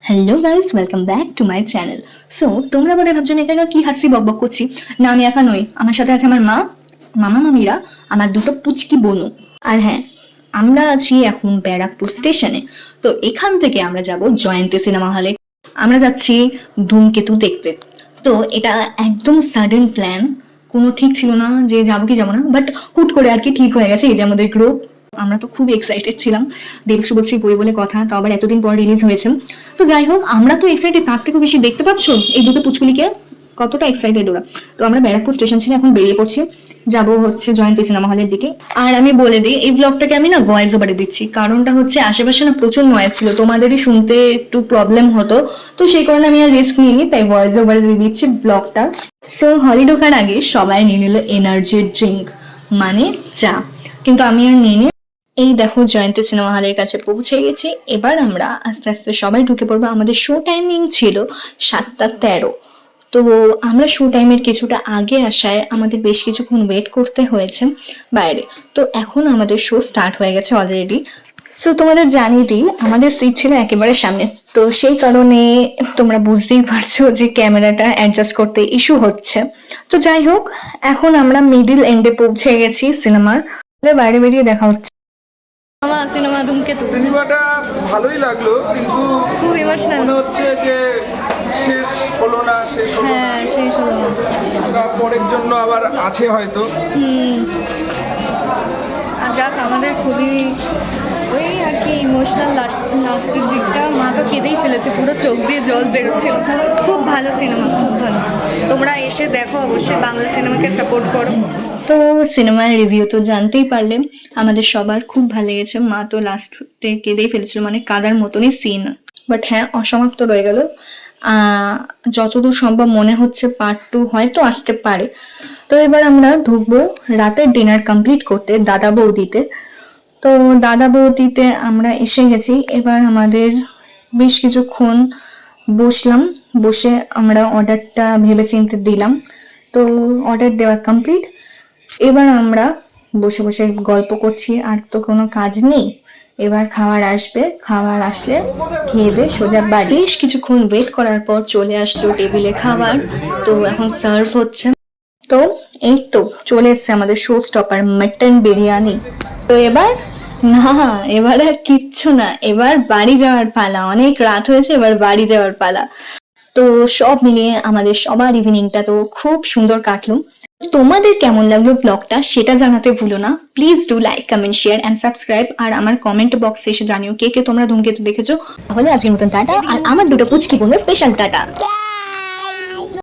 Hello guys, welcome back to my channel. So তোমরা বলে ভাবছো না একা কি হাসি বকবক করছি। না, আমি একা নই, আমার সাথে আছে আমার মা, মামা মামিরা, আমার দুটো পুচকি বোনু। আর হ্যাঁ, আমরা আছি এখন ব্যারাকপুর স্টেশনে। তো এখান থেকে আমরা যাব জয়ন্তী সিনেমা হলে। আমরা যাচ্ছি ধূমকেতু দেখতে। তো এটা একদম সাডেন প্ল্যান, কোনো ঠিক ছিল না যে যাবো কি যাবো না, বাট হুট করে আর কি ঠিক হয়ে গেছে। এই যে আমাদের গ্রুপ, আমরা তো খুব এক্সাইটেড ছিলাম। দেব শুভশ্রী বই বলে কথা, তো আবার এতদিন পর রিলিজ হয়েছে। তো যাই হোক, আমরা তো এক্সাইটেড, তার থেকেও বেশি দেখতে পাচ্ছ এই দুটো পুচকুলিকে কতটা এক্সাইটেড ওরা। তো আমরা ব্যারাকপুর স্টেশন ছেড়ে এখন বেরিয়ে পড়ছি, যাব হচ্ছে জয়ন্তী সিনেমা হলের দিকে। আর আমি বলে দিই, এই ব্লগটাকে আমি না ভয়েস ওভারে দিচ্ছি, কারণটা হচ্ছে আশেপাশে না প্রচুর নয়েজ ছিল, তোমাদেরই শুনতে একটু প্রবলেম হতো। তো সেই কারণে আমি আর রিস্ক নিইনি, তাই ভয়েস ওভারে দিয়ে দিচ্ছি ব্লগটা। সো হলে ঢোকার আগে সবাই নিয়ে নিল এনার্জি ড্রিঙ্ক, মানে চা, কিন্তু আমি আর নিইনি। এই দেখো জয়ন্তী সিনেমা হলের কাছে পৌঁছে গেছি। এবার আমরা আস্তে আস্তে সবাই ঢুকে পড়বো। আমাদের শো টাইমিং ছিল 7:13। তো আমরা শো টাইমের কিছুটা আগে আসায় আমাদের বেশ কিছুক্ষণ ওয়েট করতে হয়েছে বাইরে। তো এখন আমাদের শো স্টার্ট হয়ে গেছে অলরেডি। সো তোমাদের জানিয়ে দিই, আমাদের সিট ছিল একেবারে সামনে। তো সেই কারণে তোমরা বুঝতেই পারছো যে ক্যামেরাটা অ্যাডজাস্ট করতে ইস্যু হচ্ছে। তো যাই হোক, এখন আমরা মিডিল এন্ডে পৌঁছে গেছি সিনেমার। বাইরে বেরিয়ে দেখা হচ্ছে। সিনেমা ধূমকেতু সিনেমাটা ভালোই লাগলো, কিন্তু খুব ইমোশনাল মনে হচ্ছে যে শেষ হলো না। হ্যাঁ, শেষ হলো না। পরের জন্য আবার আছে হয়তো। আর যাক, আমাদের খুবই ওই আর কি ইমোশনাল লাস্টের দিকটা। মা তো কেঁদেই ফেলেছে, পুরো চোখ দিয়ে জল বেরোচ্ছিল। খুব ভালো সিনেমা, খুব ভালো। তোমরা এসে দেখো, অবশ্যই বাংলা সিনেমাকে সাপোর্ট করো। তো সিনেমার রিভিউ তো জানতেই পারলে, আমাদের সবার খুব ভালো লেগেছে। মা তো লাস্টে কেঁদেই ফেলেছিল, মানে কাদার মতনই সিন। বাট হ্যাঁ, অসমাপ্ত রয়ে গেল। যতদূর সম্ভব মনে হচ্ছে পার্ট 2 হয়তো আসতে পারে। তো এবার আমরা ঢুকবো রাতের ডিনার কমপ্লিট করতে দাদা বৌদিতে। তো দাদা বৌদিতে আমরা এসে গেছি। এবার আমাদের বেশ কিছুক্ষণ বসলাম, বসে আমরা অর্ডারটা ভেবে চিন্তে দিলাম। তো অর্ডার দেওয়া কমপ্লিট। এবার আমরা বসে বসে গল্প করছি, আর তো কোনো কাজ নেই। এবার খাবার আসবে, খাবার আসলে খেয়ে দিয়ে সোজা বাড়ি। বেশ কিছুক্ষণ ওয়েট করার পর চলে আসলো টেবিলে খাবার। তো এখন সার্ভ হচ্ছে। তো এই তো চলে এসছে আমাদের শো স্টপার মাটন বিরিয়ানি। তো এবার না, এবার আর কিচ্ছু না, এবার বাড়ি যাওয়ার পালা। অনেক রাত হয়েছে, এবার বাড়ি যাওয়ার পালা। তো সব মিলিয়ে আমাদের সবার ইভিনিংটা তো খুব সুন্দর কাটলো। তোমাদের কেমন লাগলো ব্লগটা সেটা জানাতে ভুলো না। Please do like, comment, share and subscribe. আর আমার কমেন্ট বক্সে এসে জানিও কে কে তোমরা ধূমকেতু দেখেছো। তাহলে আজকের মতন টাটা, আর আমার দুটো পুচকি বোনের স্পেশাল টাটা।